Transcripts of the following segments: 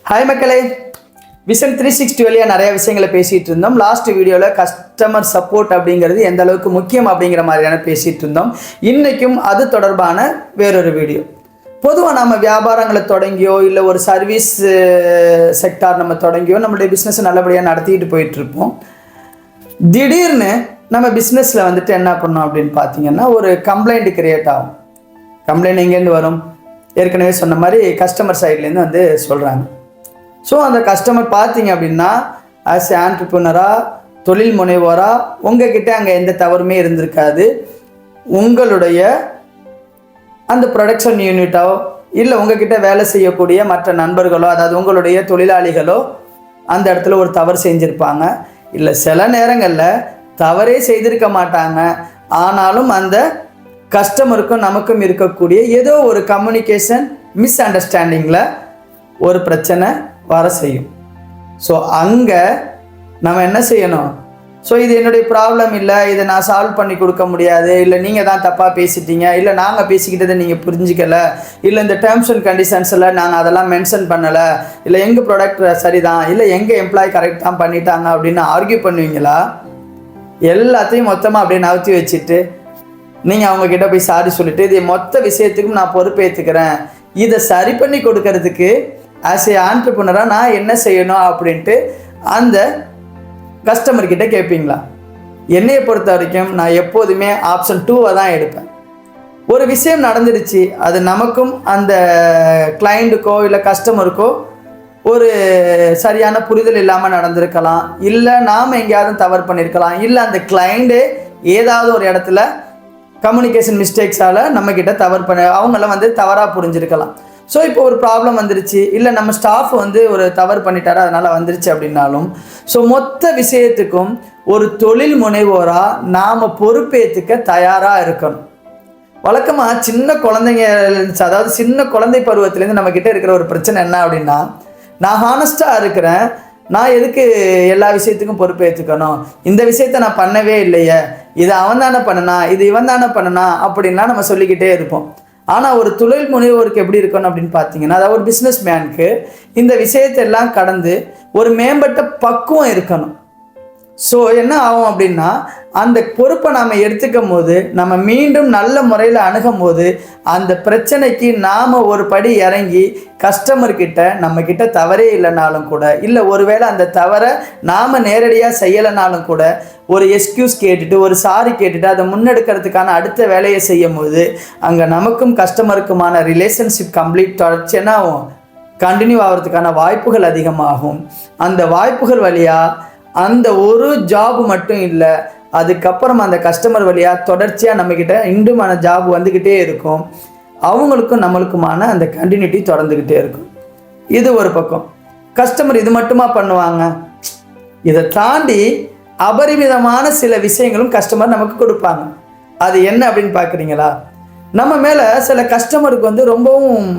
Hi மக்களே, vision 360 வழியாக நிறைய விஷயங்களை பேசிகிட்டு இருந்தோம். லாஸ்ட் வீடியோவில் கஸ்டமர் சப்போர்ட் அப்படிங்கிறது எந்த அளவுக்கு முக்கியம் அப்படிங்கிற மாதிரியான பேசிகிட்டு இருந்தோம். இன்றைக்கும் அது தொடர்பான வேறொரு வீடியோ. பொதுவாக நம்ம வியாபாரங்களை தொடங்கியோ இல்லை ஒரு சர்வீஸ் செக்டார் நம்ம தொடங்கியோ நம்மளுடைய பிஸ்னஸை நல்லபடியாக நடத்திக்கிட்டு போயிட்டுருப்போம். திடீர்னு நம்ம பிஸ்னஸில் வந்துட்டு என்ன பண்ணோம் அப்படின்னு பார்த்தீங்கன்னா ஒரு கம்ப்ளைண்ட் கிரியேட் ஆகும். கம்ப்ளைண்ட் எங்கேருந்து வரும்? ஏற்கனவே சொன்ன மாதிரி கஸ்டமர் சைட்லேருந்து வந்து சொல்கிறாங்க. ஸோ அந்த கஸ்டமர் பார்த்தீங்க அப்படின்னா ஆஸ் ஏ ஆண்டர்ப்ரனராக, தொழில் முனைவோராக உங்ககிட்ட அங்கே எந்த தவறுமே இருந்திருக்காது. உங்களுடைய அந்த ப்ரொடக்ஷன் யூனிட்டோ இல்லை உங்ககிட்ட வேலை செய்யக்கூடிய மற்ற நண்பர்களோ, அதாவது உங்களுடைய தொழிலாளிகளோ அந்த இடத்துல ஒரு தவறு செஞ்சுருப்பாங்க. இல்லை சில நேரங்களில் தவறே செய்திருக்க மாட்டாங்க. ஆனாலும் அந்த கஸ்டமருக்கும் நமக்கும் இருக்கக்கூடிய ஏதோ ஒரு கம்யூனிகேஷன் மிஸ் அண்டர்ஸ்டாண்டிங்கில் ஒரு பிரச்சனை வர செய்யும். ஸோ அங்கே நம்ம என்ன செய்யணும்? ஸோ இது என்னுடைய ப்ராப்ளம் இல்லை, இதை நான் சால்வ் பண்ணி கொடுக்க முடியாது, இல்லை நீங்கள் தான் தப்பாக பேசிட்டீங்க, இல்லை நாங்கள் பேசிக்கிட்டதை நீங்கள் புரிஞ்சிக்கலை, இல்லை இந்த டேர்ம்ஸ் அண்ட் கண்டிஷன்ஸில் நாங்கள் அதெல்லாம் மென்ஷன் பண்ணலை, இல்லை எங்கள் ப்ராடக்ட் சரிதான், இல்லை எங்கள் எம்ப்ளாயி கரெக்ட் தான் பண்ணிட்டாங்க அப்படின்னு ஆர்கியூ பண்ணுவீங்களா? எல்லாத்தையும் மொத்தமாக அப்படியே நகர்த்தி வச்சுட்டு நீங்கள் அவங்கக்கிட்ட போய் சாரி சொல்லிவிட்டு இது மொத்த விஷயத்துக்கும் நான் பொறுப்பேற்றுக்கிறேன், இதை சரி பண்ணி கொடுக்கறதுக்கு ஆஸ் ஏ ஆண்டர்ப்ரனராக நான் என்ன செய்யணும் அப்படின்ட்டு அந்த கஸ்டமர்கிட்ட கேட்பீங்களா? என்னையை பொறுத்த வரைக்கும் நான் எப்போதுமே ஆப்ஷன் 2 தான் எடுப்பேன். ஒரு விஷயம் நடந்துடுச்சு, அது நமக்கும் அந்த கிளைண்ட்டுக்கோ இல்லை கஸ்டமருக்கோ ஒரு சரியான புரிதல் இல்லாமல் நடந்திருக்கலாம், இல்லை நாம் எங்கேயாவது தவறு பண்ணியிருக்கலாம், இல்லை அந்த கிளைண்ட்டு ஏதாவது ஒரு இடத்துல கம்யூனிகேஷன் மிஸ்டேக்ஸால் நம்மக்கிட்ட தவறு அவங்களாம் வந்து தவறாக புரிஞ்சிருக்கலாம். ஸோ இப்போ ஒரு ப்ராப்ளம் வந்துருச்சு, இல்லை நம்ம ஸ்டாஃப் வந்து ஒரு தவறு பண்ணிட்டாரு அதனால் வந்துருச்சு அப்படின்னாலும், ஸோ மொத்த விஷயத்துக்கும் ஒரு தொழில் முனைவோராக நாம் பொறுப்பேற்றுக்க தயாராக இருக்கணும். வழக்கமாக சின்ன குழந்தைங்க, அதாவது சின்ன குழந்தை பருவத்துலேருந்து நம்மக்கிட்ட இருக்கிற ஒரு பிரச்சனை என்ன அப்படின்னா, நான் ஹானஸ்ட்டாக இருக்கிறேன், நான் எதுக்கு எல்லா விஷயத்துக்கும் பொறுப்பேற்றுக்கணும், இந்த விஷயத்த நான் பண்ணவே இல்லையே, இது அவன் தானே பண்ணனா, இது இவன் தானே பண்ணனா அப்படின்லாம் நம்ம சொல்லிக்கிட்டே இருப்போம். ஆனால் ஒரு தொழில் முனைவோருக்கு எப்படி இருக்கணும் அப்படின்னு பார்த்தீங்கன்னா, அதாவது ஒரு பிஸ்னஸ் மேனுக்கு இந்த விஷயத்தெல்லாம் கடந்து ஒரு மேம்பட்ட பக்குவம் இருக்கணும். ஸோ என்ன ஆகும் அப்படின்னா, அந்த பொறுப்பை நாம் எடுத்துக்கும் போது, நம்ம மீண்டும் நல்ல முறையில் அணுகும் போது, அந்த பிரச்சனைக்கு நாம் ஒரு படி இறங்கி கஸ்டமர்கிட்ட நம்மக்கிட்ட தவறே இல்லைனாலும் கூட, இல்லை ஒருவேளை அந்த தவறை நாம் நேரடியாக செய்யலைனாலும் கூட ஒரு எக்ஸ்கியூஸ் கேட்டுட்டு ஒரு சாரி கேட்டுட்டு அதை முன்னெடுக்கிறதுக்கான அடுத்த வேலையை செய்யும் போது அங்கே நமக்கும் கஸ்டமருக்குமான ரிலேஷன்ஷிப் கம்ப்ளீட் தொடர்ச்சியாகவும் கண்டினியூ ஆகிறதுக்கான வாய்ப்புகள் அதிகமாகும். அந்த வாய்ப்புகள் வழியாக அந்த ஒரு ஜாப் மட்டும் இல்லை, அதுக்கப்புறம் அந்த கஸ்டமர் வழியாக தொடர்ச்சியாக நம்மக்கிட்ட இன்னுமான ஜாப் வந்துக்கிட்டே இருக்கும். அவங்களுக்கும் நம்மளுக்குமான அந்த கண்டினியூட்டி தொடர்ந்துக்கிட்டே இருக்கும். இது ஒரு பக்கம். கஸ்டமர் இது மட்டுமா பண்ணுவாங்க? இதை தாண்டி அபரிமிதமான சில விஷயங்களும் கஸ்டமர் நமக்கு கொடுப்பாங்க. அது என்ன அப்படின்னு பார்க்குறீங்களா? நம்ம மேலே சில கஸ்டமருக்கு வந்து ரொம்பவும்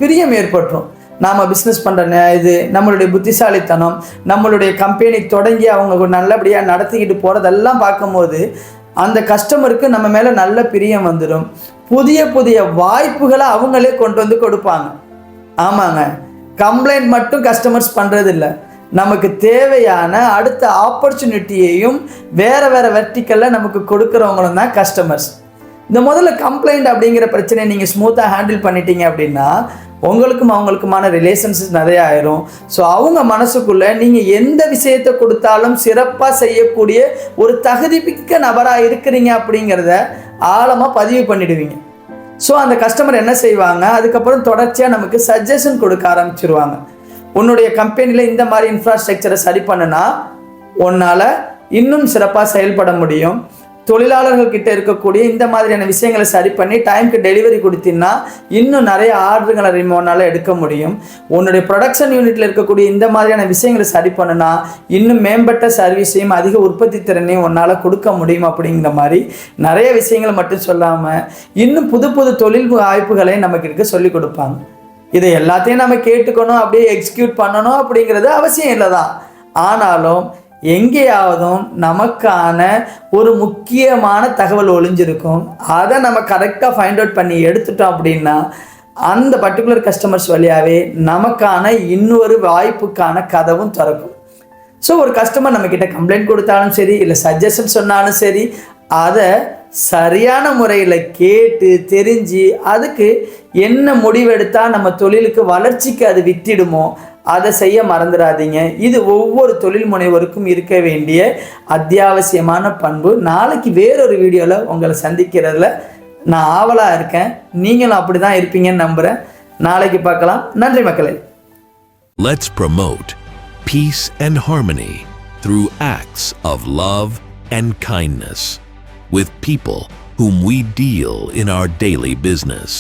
பிரியம் ஏற்பட்டுரும். நாம் பிஸ்னஸ் பண்ணுற இது நம்மளுடைய புத்திசாலித்தனம், நம்மளுடைய கம்பெனி தொடங்கி அவங்க நல்லபடியாக நடத்திக்கிட்டு போகிறதெல்லாம் பார்க்கும்போது அந்த கஸ்டமருக்கு நம்ம மேலே நல்ல பிரியம் வந்துடும். புதிய புதிய வாய்ப்புகளை அவங்களே கொண்டு வந்து கொடுப்பாங்க. ஆமாங்க, கம்ப்ளைண்ட் மட்டும் கஸ்டமர்ஸ் பண்ணுறதில்ல, நமக்கு தேவையான அடுத்த ஆப்பர்ச்சுனிட்டியையும் வேறு வேறு வெர்டிக்கலில் நமக்கு கொடுக்குறவங்களும் தான் கஸ்டமர்ஸ். இந்த முதல்ல கம்ப்ளைண்ட் அப்படிங்கிற பிரச்சனையை நீங்கள் ஸ்மூத்தாக ஹேண்டில் பண்ணிட்டீங்க அப்படின்னா உங்களுக்கும் அவங்களுக்குமான ரிலேஷன்ஷிப் நிறைய ஆயிரும். ஸோ அவங்க மனசுக்குள்ளே நீங்கள் எந்த விஷயத்தை கொடுத்தாலும் சிறப்பாக செய்யக்கூடிய ஒரு தகுதிமிக்க நபராக இருக்கிறீங்க அப்படிங்கிறத ஆழமாக பதிவு பண்ணிடுவீங்க. ஸோ அந்த கஸ்டமர் என்ன செய்வாங்க, அதுக்கப்புறம் தொடர்ச்சியாக நமக்கு சஜஷன் கொடுக்க ஆரம்பிச்சிருவாங்க. உன்னுடைய கம்பெனியில் இந்த மாதிரி இன்ஃப்ராஸ்ட்ரக்சரை சரி பண்ணுனா உன்னால் இன்னும் சிறப்பாக செயல்பட முடியும், தொழிலாளர்கள் கிட்ட இருக்கக்கூடிய இந்த மாதிரியான விஷயங்களை சரி பண்ணி டைமுக்கு டெலிவரி கொடுத்தீங்கன்னா இன்னும் நிறைய ஆர்டருங்களை ரிமோனால் எடுக்க முடியும், உன்னுடைய ப்ரொடக்ஷன் யூனிட்டில் இருக்கக்கூடிய இந்த மாதிரியான விஷயங்களை சரி பண்ணுனா இன்னும் மேம்பட்ட சர்வீஸையும் அதிக உற்பத்தி திறனையும் உன்னால் கொடுக்க முடியும். அப்படிங்கிற மாதிரி நிறைய விஷயங்களை மட்டும் சொல்லாமல் இன்னும் புது புது தொழில் வாய்ப்புகளை நமக்கு சொல்லிக் கொடுப்பாங்க. இதை எல்லாத்தையும் நம்ம கேட்டுக்கணும், அப்படியே எக்ஸிக்யூட் பண்ணணும் அப்படிங்கிறது அவசியம் இல்லை தான். ஆனாலும் எங்கேயாவதும் நமக்கான ஒரு முக்கியமான தகவல் ஒளிஞ்சிருக்கும். அதை நம்ம கரெக்டாக ஃபைண்ட் அவுட் பண்ணி எடுத்துட்டோம் அப்படின்னா அந்த பர்டிகுலர் கஸ்டமர்ஸ் வழியாகவே நமக்கான இன்னொரு வாய்ப்புக்கான கதவும் திறக்கும். ஸோ ஒரு கஸ்டமர் நம்மக்கிட்ட கம்ப்ளைண்ட் கொடுத்தாலும் சரி, இல்லை சஜஷன் சொன்னாலும் சரி, அதை சரியான முறையில் கேட்டு தெரிஞ்சு அதுக்கு என்ன முடிவெடுத்தால் நம்ம தொழிலுக்கு வளர்ச்சிக்கு அது வித்திடுமோ அதை செய்ய மறந்துடாதீங்க. இது ஒவ்வொரு தொழில் முனைவோருக்கும் இருக்க வேண்டிய அத்தியாவசியமான பண்பு. நாளைக்கு வேறொரு வீடியோவில் உங்களை சந்திக்கிறதுல நான் ஆவலாக இருக்கேன். நீங்களும் அப்படி தான் இருப்பீங்கன்னு நம்புகிறேன். நாளைக்கு பார்க்கலாம். நன்றி மக்களே. Let's promote peace and harmony through acts of love and kindness with people whom we deal in our daily business.